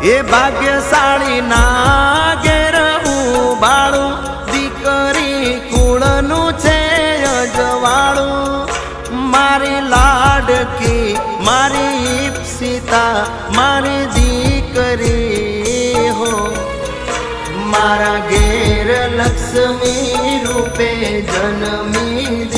એ ભાગ્યશાળી ના ઘેર ઉબાળું દીકરી કુળનું છે અજવાળું મારી લાડકી મારી સીતા મારી દીકરી હો મારા ઘેર લક્ષ્મી રૂપે જન્મી